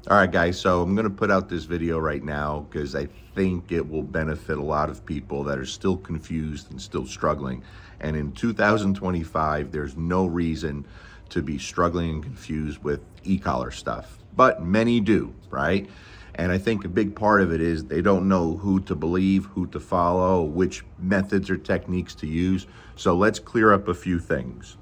All right, guys, so I'm going to put out this video right now because I think it will benefit a lot of people that are still confused and still struggling. And in 2025, there's no reason to be struggling and confused with e-collar stuff, but many do, right? And I think a big part of it is they don't know who to believe, who to follow, which methods or techniques to use. So let's clear up a few things.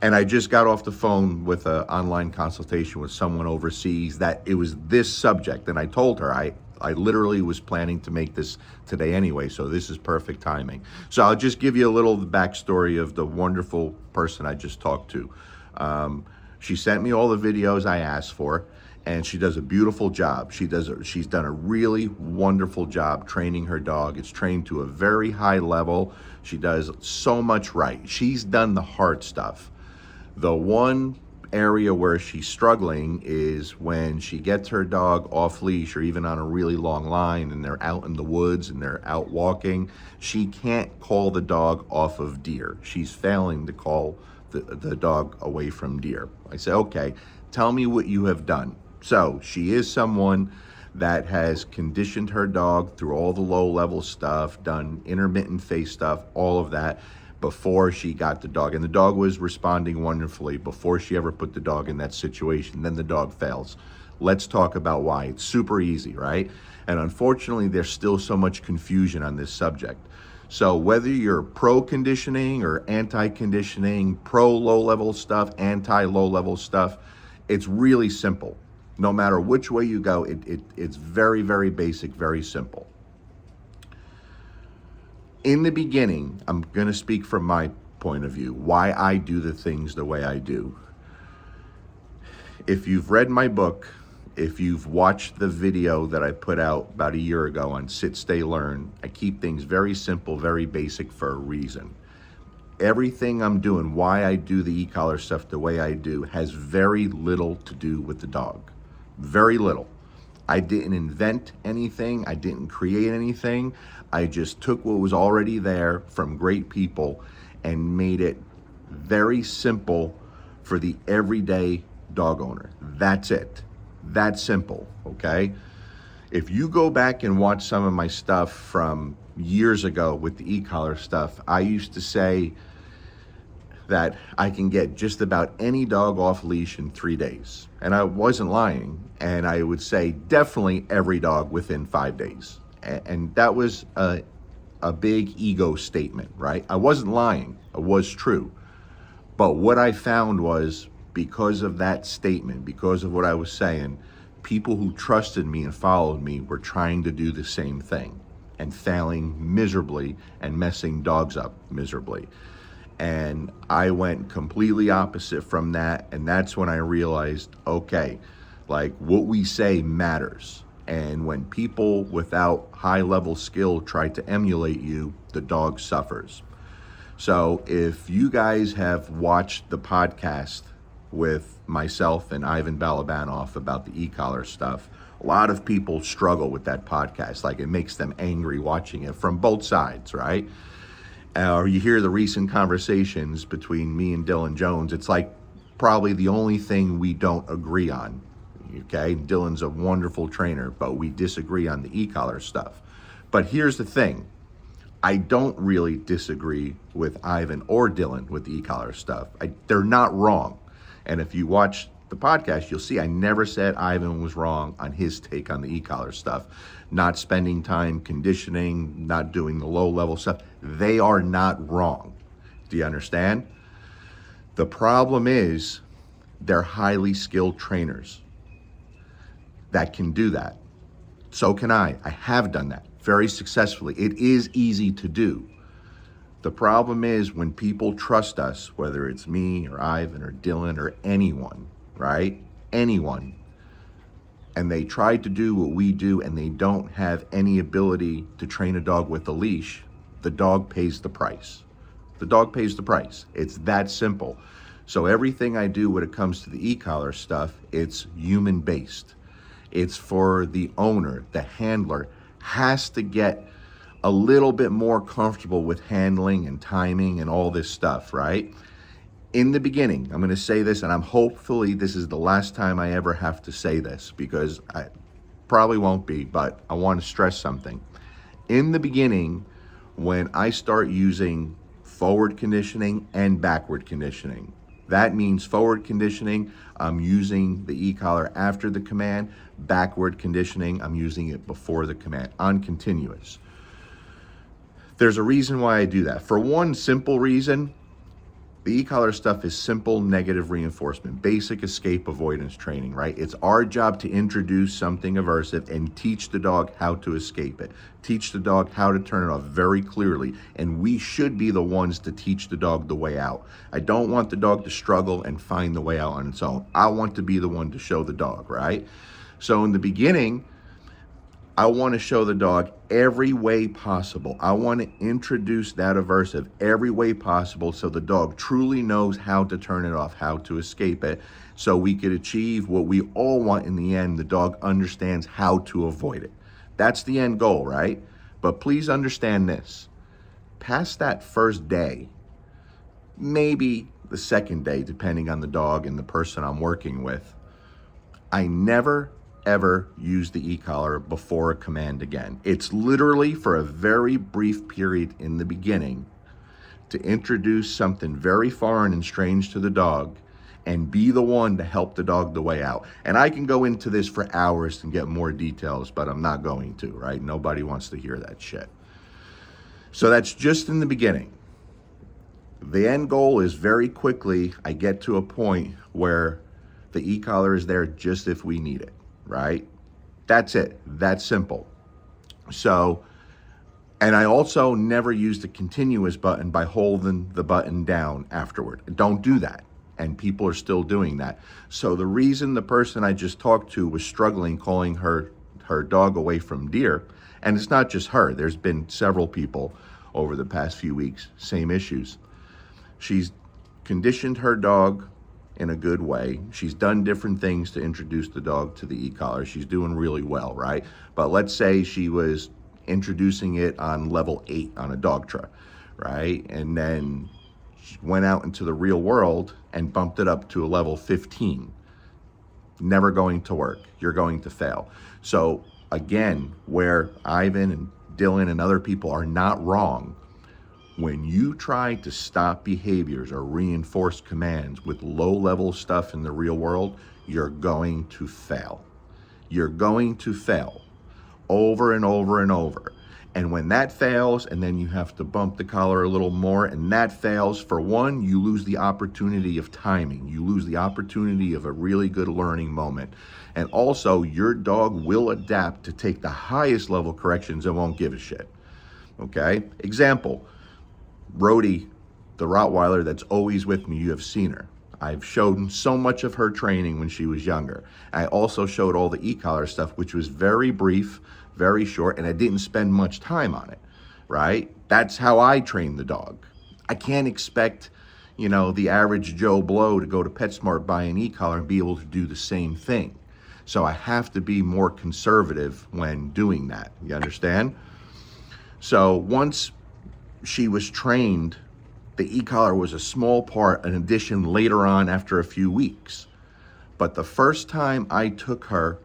And I just got off the phone with an online consultation with someone overseas that it was this subject. And I told her I literally was planning to make this today anyway, so this is perfect timing. So I'll just give you a little backstory of the wonderful person I just talked to. She sent me all the videos I asked for, and she does a beautiful job. She's done a really wonderful job training her dog. It's trained to a very high level. She does so much right. She's done the hard stuff. The one area where she's struggling is when she gets her dog off leash or even on a really long line and they're out in the woods and they're out walking. She can't call the dog off of deer. She's failing to call the dog away from deer. I say, okay, tell me what you have done. So she is someone that has conditioned her dog through all the low level stuff, done intermittent face stuff, all of that before she got the dog. And the dog was responding wonderfully before she ever put the dog in that situation. Then the dog fails. Let's talk about why. It's super easy, right? And unfortunately, there's still so much confusion on this subject. So whether you're pro conditioning or anti conditioning, pro low level stuff, anti low level stuff, it's really simple. No matter which way you go, it's very, very basic, very simple. In the beginning, I'm going to speak from my point of view, why I do the things the way I do. If you've read my book, if you've watched the video that I put out about a year ago on Sit, Stay, Learn, I keep things very simple, very basic for a reason. Everything I'm doing, why I do the e-collar stuff the way I do, has very little to do with the dog. Very little. I didn't invent anything. I didn't create anything. I just took what was already there from great people and made it very simple for the everyday dog owner. That's it. That simple, okay? If you go back and watch some of my stuff from years ago with the e-collar stuff, I used to say that I can get just about any dog off leash in 3 days. And I wasn't lying. And I would say definitely every dog within 5 days. And that was a big ego statement, right? I wasn't lying. It was true. But what I found was because of that statement, because of what I was saying, people who trusted me and followed me were trying to do the same thing and failing miserably and messing dogs up miserably. And I went completely opposite from that. And that's when I realized, okay, like what we say matters. And when people without high level skill try to emulate you, the dog suffers. So if you guys have watched the podcast with myself and Ivan Balabanoff about the e-collar stuff, a lot of people struggle with that podcast. Like it makes them angry watching it from both sides, right? Or you hear the recent conversations between me and Dylan Jones. It's like probably the only thing we don't agree on. Okay, Dylan's a wonderful trainer, but we disagree on the e-collar stuff. But here's the thing. I don't really disagree with Ivan or Dylan with the e-collar stuff. They're not wrong. And if you watch the podcast, you'll see I never said Ivan was wrong on his take on the e-collar stuff. Not spending time conditioning, not doing the low-level stuff. They are not wrong. Do you understand? The problem is they're highly skilled trainers that can do that. So can I. I have done that very successfully. It is easy to do. The problem is when people trust us, whether it's me or Ivan or Dylan or anyone, right? Anyone. And they try to do what we do and they don't have any ability to train a dog with a leash, the dog pays the price. The dog pays the price. It's that simple. So everything I do when it comes to the e-collar stuff, it's human based. It's for the owner, the handler has to get a little bit more comfortable with handling and timing and all this stuff, right? In the beginning, I'm going to say this, and hopefully this is the last time I ever have to say this, because I probably won't be, but I want to stress something. In the beginning, when I start using forward conditioning and backward conditioning, that means forward conditioning, I'm using the e-collar after the command. Backward conditioning, I'm using it before the command, on continuous. There's a reason why I do that. For one simple reason, the e-collar stuff is simple negative reinforcement, basic escape avoidance training, right? It's our job to introduce something aversive and teach the dog how to escape it. Teach the dog how to turn it off very clearly. And we should be the ones to teach the dog the way out. I don't want the dog to struggle and find the way out on its own. I want to be the one to show the dog, right? So in the beginning, I want to show the dog every way possible. I want to introduce that aversive every way possible so the dog truly knows how to turn it off, how to escape it, so we could achieve what we all want in the end. The dog understands how to avoid it. That's the end goal, right? But please understand this. Past that first day, maybe the second day, depending on the dog and the person I'm working with, I never ever use the e-collar before a command again. It's literally for a very brief period in the beginning to introduce something very foreign and strange to the dog and be the one to help the dog the way out. And I can go into this for hours and get more details, but I'm not going to, right? Nobody wants to hear that shit. So that's just in the beginning. The end goal is very quickly I get to a point where the e-collar is there just if we need it. Right? That's it. That's simple. So, and I also never use the continuous button by holding the button down afterward. Don't do that. And people are still doing that. So the reason the person I just talked to was struggling calling her dog away from deer, and it's not just her, there's been several people over the past few weeks, same issues. She's conditioned her dog in a good way. She's done different things to introduce the dog to the e-collar. She's doing really well, right? But let's say she was introducing it on level 8 on a Dogtra, right? And then she went out into the real world and bumped it up to a level 15. Never going to work. You're going to fail. So again, where Ivan and Dylan and other people are not wrong, when you try to stop behaviors or reinforce commands with low-level stuff in the real world, you're going to fail. You're going to fail over and over and over. And when that fails, and then you have to bump the collar a little more, and that fails, for one, you lose the opportunity of timing. You lose the opportunity of a really good learning moment. And also, your dog will adapt to take the highest level corrections and won't give a shit. Okay? Example. Rhodey, the Rottweiler that's always with me, you have seen her. I've shown so much of her training when she was younger. I also showed all the e-collar stuff, which was very brief, very short, and I didn't spend much time on it, right? That's how I train the dog. I can't expect, the average Joe Blow to go to PetSmart, buy an e-collar, and be able to do the same thing. So I have to be more conservative when doing that. You understand? So once she was trained, the e-collar was a small part, an addition later on after a few weeks. But the first time I took her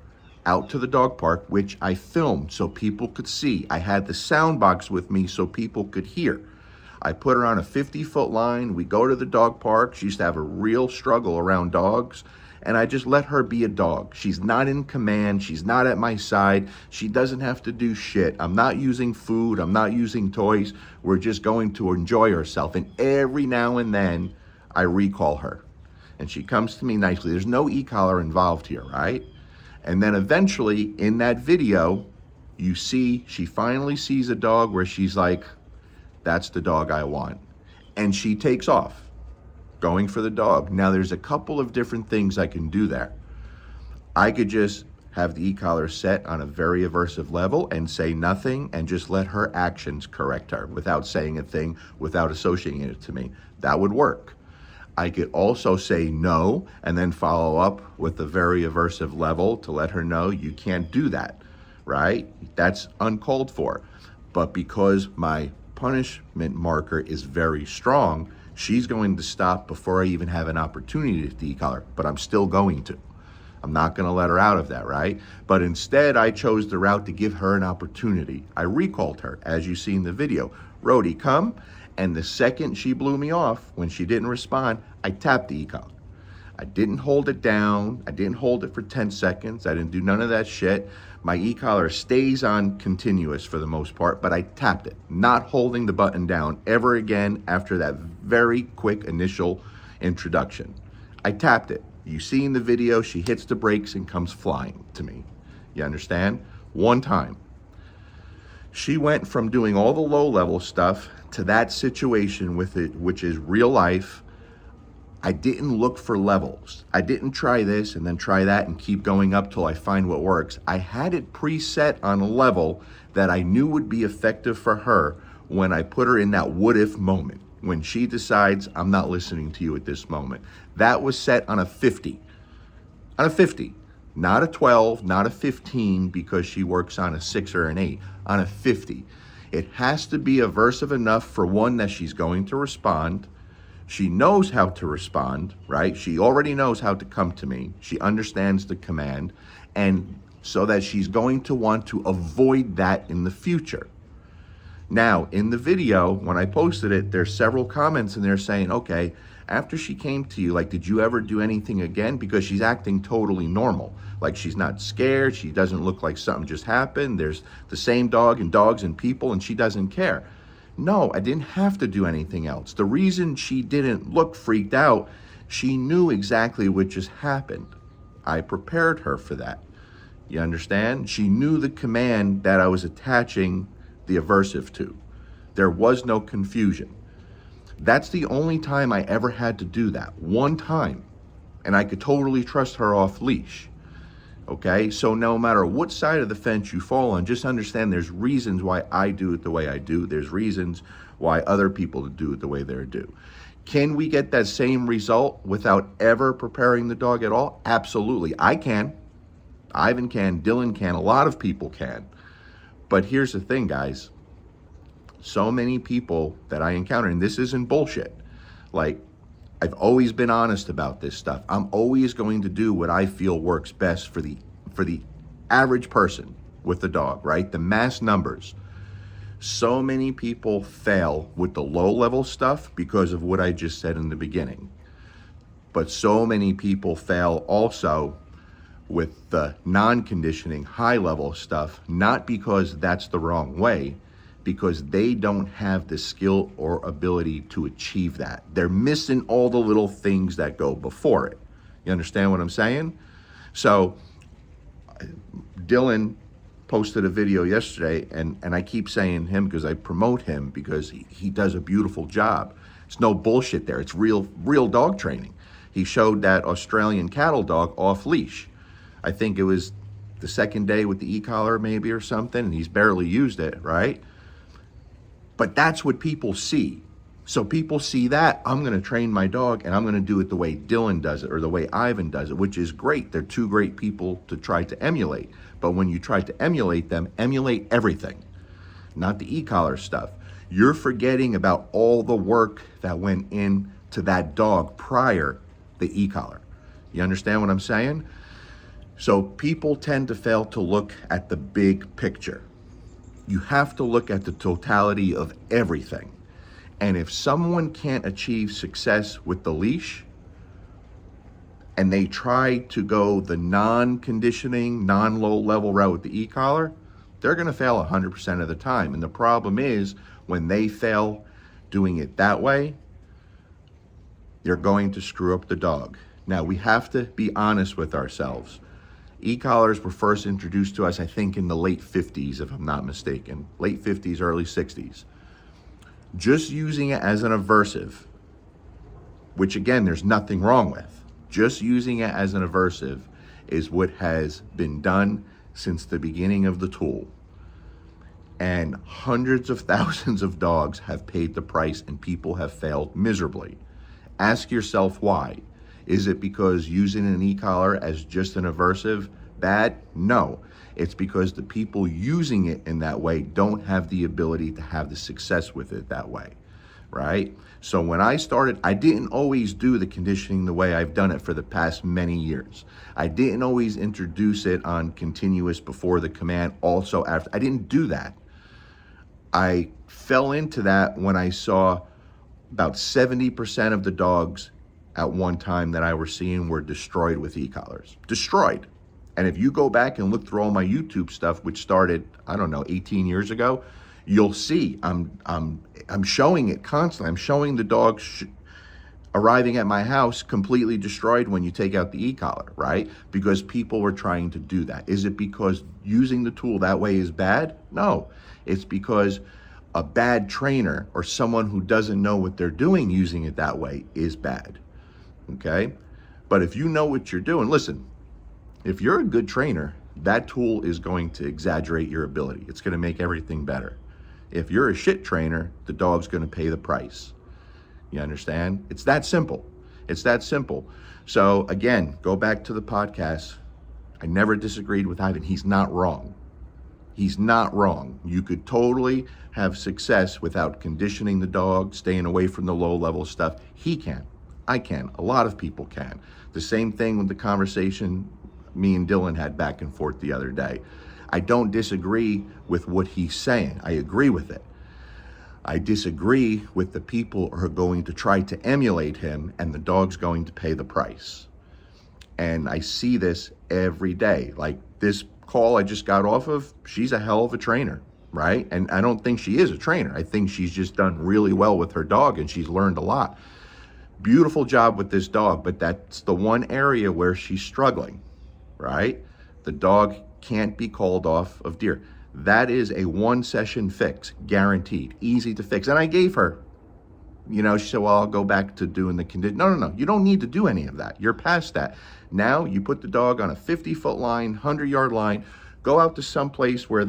out to the dog park, which I filmed so people could see, I had the sound box with me so people could hear. I put her on a 50-foot line. We go to the dog park. She used to have a real struggle around dogs. And I just let her be a dog. She's not in command. She's not at my side. She doesn't have to do shit. I'm not using food. I'm not using toys. We're just going to enjoy herself. And every now and then, I recall her. And she comes to me nicely. There's no e-collar involved here, right? And then eventually, in that video, you see, she finally sees a dog where she's like, that's the dog I want. And she takes off, going for the dog. Now, there's a couple of different things I can do there. I could just have the e-collar set on a very aversive level and say nothing and just let her actions correct her without saying a thing, without associating it to me. That would work. I could also say no and then follow up with a very aversive level to let her know you can't do that, right? That's uncalled for. But because my punishment marker is very strong, She's going to stop before I even have an opportunity to e-collar, but I'm still going to. I'm not going to let her out of that, right? But instead, I chose the route to give her an opportunity. I recalled her, as you see in the video. Rhodey, come. And the second she blew me off, when she didn't respond, I tapped the e-collar. I didn't hold it down. I didn't hold it for 10 seconds. I didn't do none of that shit. My e-collar stays on continuous for the most part, but I tapped it, not holding the button down ever again after that very quick initial introduction. I tapped it. You see in the video, she hits the brakes and comes flying to me. You understand? One time. She went from doing all the low-level stuff to that situation with it, which is real life. I didn't look for levels. I didn't try this and then try that and keep going up till I find what works. I had it preset on a level that I knew would be effective for her when I put her in that what-if moment, when she decides, I'm not listening to you at this moment. That was set on a 50. On a 50. Not a 12, not a 15, because she works on a 6 or an 8. On a 50. It has to be aversive enough for one that she's going to respond. She knows how to respond, right? She already knows how to come to me. She understands the command, and so that she's going to want to avoid that in the future. Now, in the video, when I posted it, there's several comments in there saying, okay, after she came to you, like, did you ever do anything again? Because she's acting totally normal. Like, she's not scared. She doesn't look like something just happened. There's the same dog and dogs and people, and she doesn't care. No, I didn't have to do anything else. The reason she didn't look freaked out, she knew exactly what just happened. I prepared her for that. You understand? She knew the command that I was attaching the aversive to. There was no confusion. That's the only time I ever had to do that. One time. And I could totally trust her off leash. Okay, so no matter what side of the fence you fall on, just understand there's reasons why I do it the way I do. There's reasons why other people do it the way they do. Can we get that same result without ever preparing the dog at all? Absolutely. I can. Ivan can. Dylan can. A lot of people can. But here's the thing, guys. So many people that I encounter, and this isn't bullshit. Like, I've always been honest about this stuff. I'm always going to do what I feel works best for the average person with the dog, right? The mass numbers. So many people fail with the low-level stuff because of what I just said in the beginning. But so many people fail also with the non-conditioning, high-level stuff, not because that's the wrong way, because they don't have the skill or ability to achieve that. They're missing all the little things that go before it. You understand what I'm saying? So Dylan posted a video yesterday, and I keep saying him because I promote him because he does a beautiful job. It's no bullshit there. It's real dog training. He showed that Australian cattle dog off leash. I think it was the second day with the e-collar maybe or something, and he's barely used it, right? But that's what people see. So people see that, I'm going to train my dog and I'm going to do it the way Dylan does it or the way Ivan does it, which is great. They're two great people to try to emulate. But when you try to emulate them, emulate everything, not the e-collar stuff. You're forgetting about all the work that went into that dog prior the e-collar. You understand what I'm saying? So people tend to fail to look at the big picture. You have to look at the totality of everything. And if someone can't achieve success with the leash and they try to go the non-conditioning, non-low level route with the e-collar, they're going to fail 100% of the time. And the problem is when they fail doing it that way, they're going to screw up the dog. Now, we have to be honest with ourselves. E-collars were first introduced to us, I think, in the late 50s, if I'm not mistaken. Late 50s, early 60s. Just using it as an aversive, which again, there's nothing wrong with. Just using it as an aversive is what has been done since the beginning of the tool. And hundreds of thousands of dogs have paid the price and people have failed miserably. Ask yourself why. Is it because using an e-collar as just an aversive bad? No. It's because the people using it in that way don't have the ability to have the success with it that way. right? So when I started, I didn't always do the conditioning the way I've done it for the past many years. I didn't always introduce it on continuous before the command, also after. I didn't do that. I fell into that when I saw about 70% of the dogs at one time that I were seeing were destroyed with e-collars. Destroyed. And if you go back and look through all my YouTube stuff, which started, I don't know, 18 years ago, you'll see I'm showing it constantly. I'm showing the dogs arriving at my house completely destroyed when you take out the e-collar, right? Because people were trying to do that. Is it because using the tool that way is bad? No. It's because a bad trainer or someone who doesn't know what they're doing using it that way is bad. Okay? But if you know what you're doing, listen, if you're a good trainer, that tool is going to exaggerate your ability. It's going to make everything better. If you're a shit trainer, the dog's going to pay the price. You understand? It's that simple. It's that simple. So again, go back to the podcast. I never disagreed with Ivan. He's not wrong. He's not wrong. You could totally have success without conditioning the dog, staying away from the low-level stuff. He can. I can. A lot of people can. The same thing with the conversation me and Dylan had back and forth the other day. I don't disagree with what he's saying. I agree with it. I disagree with the people who are going to try to emulate him, and the dog's going to pay the price. And I see this every day. Like this call I just got off of, she's a hell of a trainer, right? And I don't think she is a trainer. I think she's just done really well with her dog, and she's learned a lot. Beautiful job with this dog, but that's the one area where she's struggling, right? The dog can't be called off of deer. That is a one session fix, guaranteed, easy to fix. And I gave her, she said, well, I'll go back to doing the condition. No. You don't need to do any of that. You're past that. Now you put the dog on a 50-foot line, 100-yard line, go out to someplace where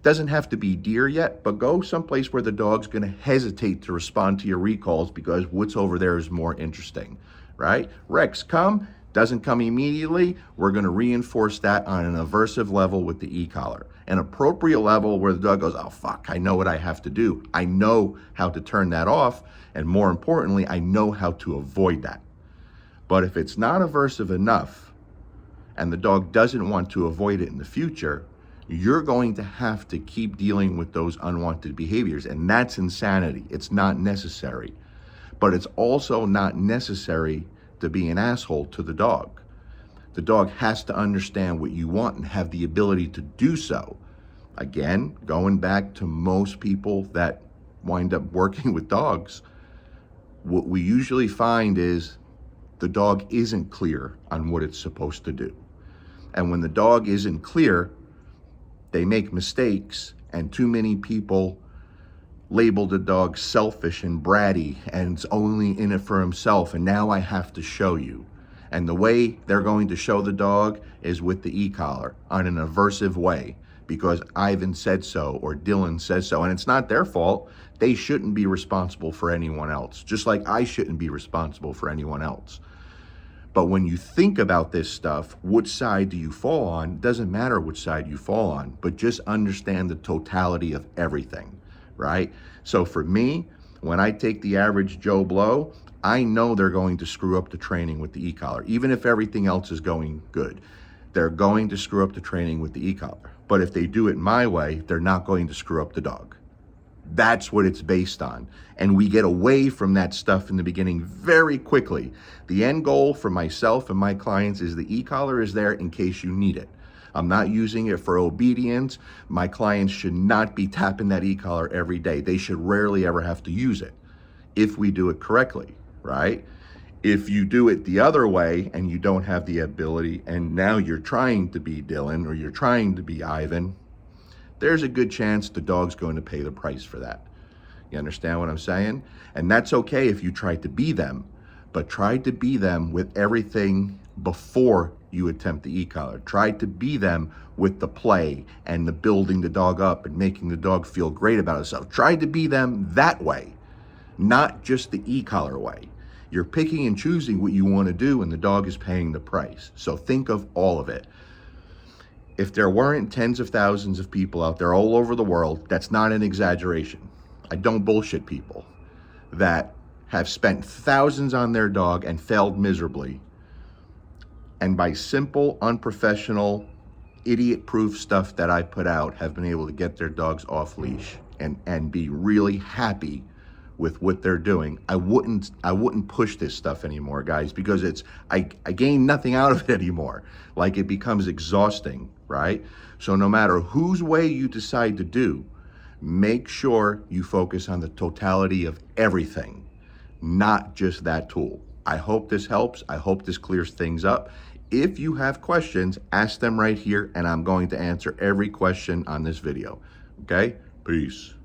doesn't have to be deer yet, but go someplace where the dog's going to hesitate to respond to your recalls because what's over there is more interesting, right? Rex, come. Doesn't come immediately, we're going to reinforce that on an aversive level with the e-collar. An appropriate level where the dog goes, oh, fuck, I know what I have to do. I know how to turn that off. And more importantly, I know how to avoid that. But if it's not aversive enough and the dog doesn't want to avoid it in the future, you're going to have to keep dealing with those unwanted behaviors. And that's insanity. It's not necessary. But it's also not necessary to be an asshole to the dog. The dog has to understand what you want and have the ability to do so. Again, going back to most people that wind up working with dogs, what we usually find is the dog isn't clear on what it's supposed to do. And when the dog isn't clear, they make mistakes, and too many people label the dog selfish and bratty and it's only in it for himself, and now I have to show you. And the way they're going to show the dog is with the e-collar on an aversive way because Ivan said so or Dylan says so, and it's not their fault. They shouldn't be responsible for anyone else, just like I shouldn't be responsible for anyone else. But when you think about this stuff, which side do you fall on? It doesn't matter which side you fall on, but just understand the totality of everything. Right? So for me, when I take the average Joe Blow, I know they're going to screw up the training with the e-collar. Even if everything else is going good, they're going to screw up the training with the e-collar. But if they do it my way, they're not going to screw up the dog. That's what it's based on. And we get away from that stuff in the beginning very quickly. The end goal for myself and my clients is the e-collar is there in case you need it. I'm not using it for obedience. My clients should not be tapping that e-collar every day. They should rarely ever have to use it if we do it correctly, right? If you do it the other way and you don't have the ability and now you're trying to be Dylan or you're trying to be Ivan, there's a good chance the dog's going to pay the price for that. You understand what I'm saying? And that's okay if you try to be them, but try to be them with everything before you attempt the e-collar. Try to be them with the play and the building the dog up and making the dog feel great about itself. Try to be them that way, not just the e-collar way. You're picking and choosing what you want to do and the dog is paying the price. So think of all of it. If there weren't tens of thousands of people out there all over the world, that's not an exaggeration. I don't bullshit people. that have spent thousands on their dog and failed miserably, and by simple, unprofessional, idiot-proof stuff that I put out, have been able to get their dogs off leash and be really happy with what they're doing. I wouldn't push this stuff anymore, guys, because I gain nothing out of it anymore. Like, it becomes exhausting, right? So no matter whose way you decide to do, make sure you focus on the totality of everything, not just that tool. I hope this helps. I hope this clears things up. If you have questions, ask them right here, and I'm going to answer every question on this video. Okay? Peace.